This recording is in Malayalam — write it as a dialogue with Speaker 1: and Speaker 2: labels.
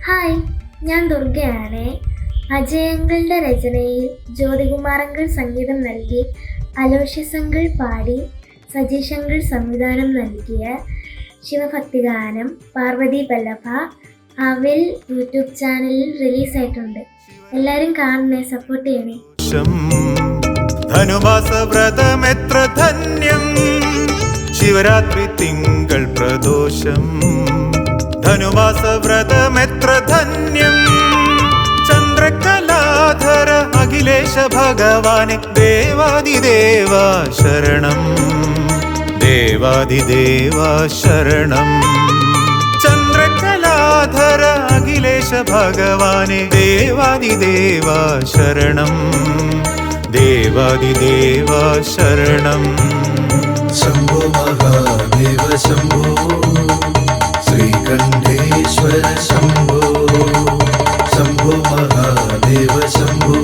Speaker 1: ഹായ്, ഞാൻ ദുർഗയാണ്. അജയങ്കളുടെ രചനയിൽ ജ്യോതികുമാരങ്കൾ സംഗീതം നൽകി, അലോഷ്യസങ്കൾ പാടി, സജീഷങ്കൾ സംവിധാനം നൽകിയ ശിവഭക്തിഗാനം പാർവതി വല്ലഭ അവിൽ യൂട്യൂബ് ചാനലിൽ റിലീസായിട്ടുണ്ട്. എല്ലാവരും കാണണേ, സപ്പോർട്ട് ചെയ്യണേ.
Speaker 2: ധനുമാസ വ്രതമെത്ര ധന്യം, ശിവരാത്രി തിങ്കൾ പ്രദോഷം. ധനുമാസ വ്രതമെത്ര ധന്യം, ചന്ദ്രകലാധര അഖിലേശ ഭഗവാനെ ദേവാദിദേവ ശരണം, ദേവാദിദേവ ശരണം. ചന്ദ്രകലാധര അഖിലേശ ഭഗവാനെ ദേവാദിദേവ ശരണം, ദേവാദിദേവ ശരണം.
Speaker 3: ശംഭോ മഹാദേവ ശംഭോ, ശ്രീകണ്ഠേശ്വര ശംഭോ. ശംഭോ മഹാദേവ ശംഭോ,